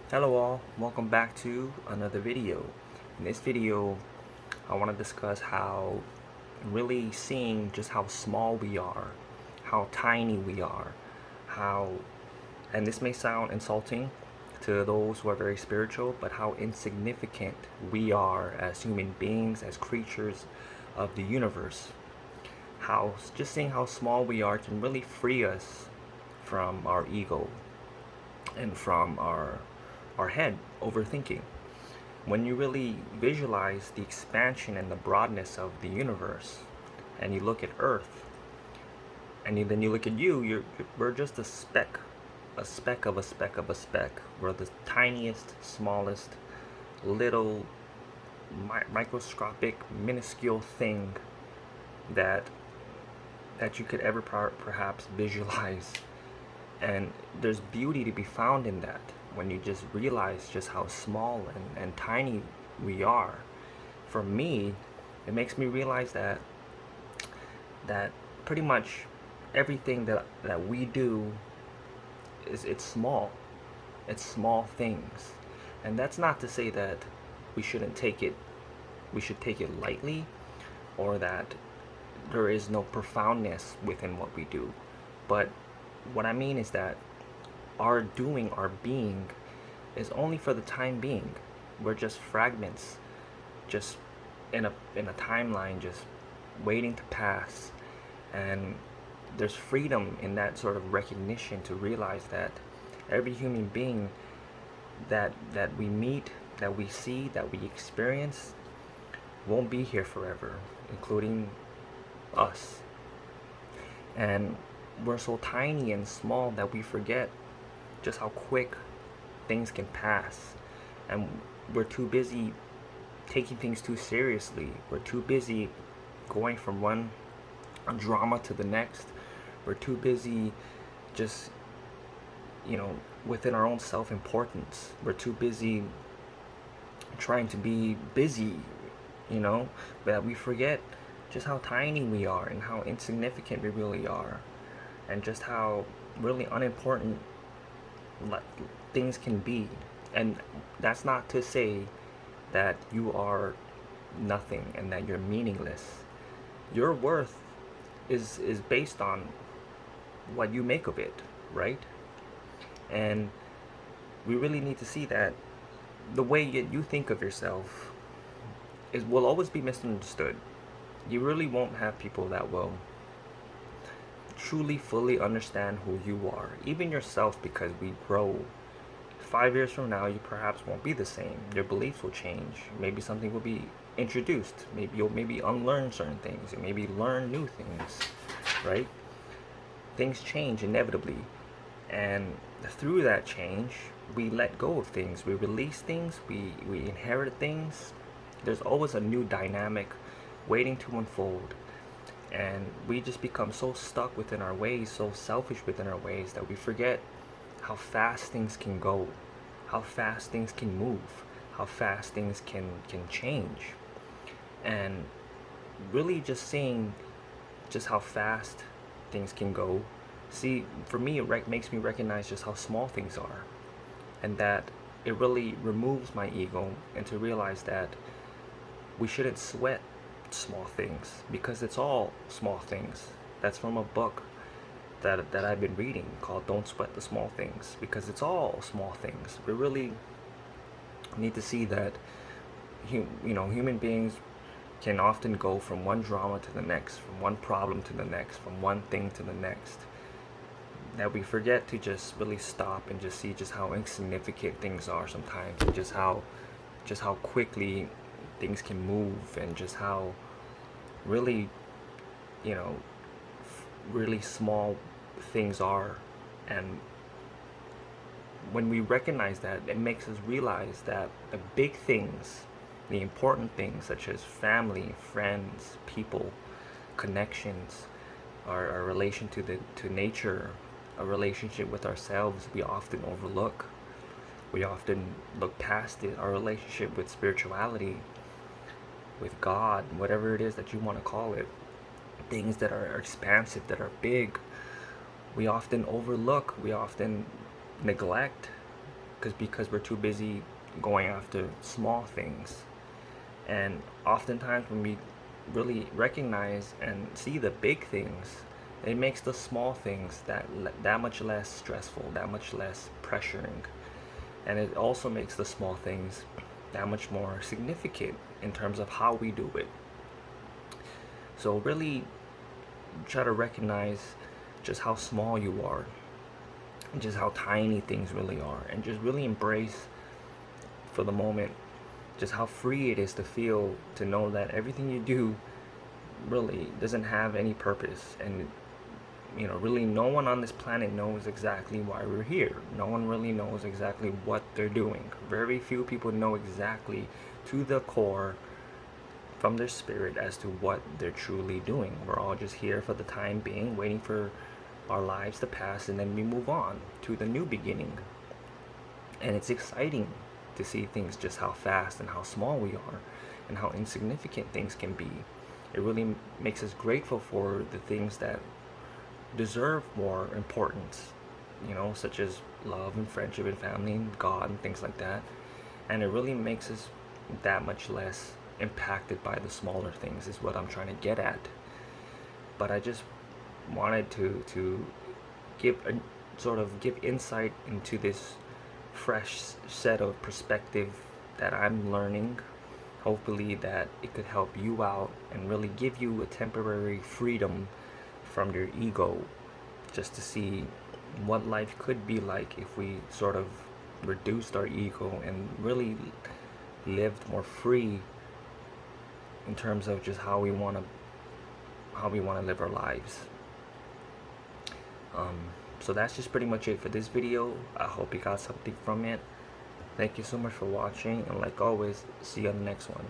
Hello all, welcome back to another video. In this video, I want to discuss how really seeing just how small we are, how tiny we are, how, and this may sound insulting to those who are very spiritual, but how insignificant we are as human beings, as creatures of the universe. How just seeing how small we are can really free us from our ego and from our head overthinking. When you really visualize the expansion and the broadness of the universe, and you look at Earth, and then you look at we're just a speck of a speck of a speck. We're the tiniest, smallest, little, microscopic, minuscule thing that that you could ever perhaps visualize. And there's beauty to be found in that when you just realize just how small and tiny we are. For me, it makes me realize that pretty much everything that we do it's small. It's small things. And that's not to say that we shouldn't take it we should take it lightly, or that there is no profoundness within what we do. But what I mean is that our doing, our being, is only for the time being. We're just fragments, just in a timeline, just waiting to pass. And there's freedom in that sort of recognition to realize that every human being that we meet, that we see, that we experience, won't be here forever, including us. And we're so tiny and small that we forget just how quick things can pass. And we're too busy taking things too seriously. We're too busy going from one drama to the next. We're too busy just, within our own self importance. We're too busy trying to be busy, that we forget just how tiny we are and how insignificant we really are, and just how really unimportant things can be. And that's not to say that you are nothing and that you're meaningless. Your worth is based on what you make of it, right? And we really need to see that the way you think of yourself is will always be misunderstood. You really won't have people that will truly fully understand who you are, even yourself, because we grow. 5 years from now, you perhaps won't be the same. Your beliefs will change. Maybe something will be introduced. Maybe you'll unlearn certain things, and maybe learn new things, right? Things change inevitably, and through that change, we let go of things. We release things. We inherit things. There's always a new dynamic waiting to unfold. And we just become so stuck within our ways, so selfish within our ways, that we forget how fast things can go, how fast things can move, how fast things can change. And really just seeing just how fast things can go, see, for me, it makes me recognize just how small things are. And that it really removes my ego, and to realize that we shouldn't sweat small things, because it's all small things. That's from a book that I've been reading called Don't Sweat the Small Things, because it's all small things. We really need to see that human beings can often go from one drama to the next, from one problem to the next, from one thing to the next. That we forget to just really stop and just see just how insignificant things are sometimes, and just how quickly things can move, and just how really, you know, really small things are. And when we recognize that, it makes us realize that the big things, the important things such as family, friends, people, connections, our relation to nature, a relationship with ourselves, we often overlook. We often look past it. Our relationship with spirituality, with God, whatever it is that you want to call it, things that are expansive, that are big, we often overlook, we often neglect, because we're too busy going after small things. And oftentimes when we really recognize and see the big things, it makes the small things that much less stressful, that much less pressuring, and it also makes the small things that much more significant in terms of how we do it. So really try to recognize just how small you are, and just how tiny things really are, and just really embrace for the moment just how free it is to feel, to know that everything you do really doesn't have any purpose. And really no one on this planet knows exactly why we're here. No one really knows exactly what they're doing. Very few people know exactly to the core from their spirit as to what they're truly doing. We're all just here for the time being, waiting for our lives to pass, and then we move on to the new beginning. And it's exciting to see things just how fast and how small we are, and how insignificant things can be. It really makes us grateful for the things that deserve more importance, such as love and friendship and family and God and things like that. And it really makes us that much less impacted by the smaller things, is what I'm trying to get at. But I just wanted to give insight into this fresh set of perspective that I'm learning. Hopefully that it could help you out and really give you a temporary freedom from your ego, just to see what life could be like if we sort of reduced our ego and really lived more free in terms of just how we want to live our lives. So that's just pretty much it for this video. I hope you got something from it. Thank you so much for watching, and like always, see you on the next one.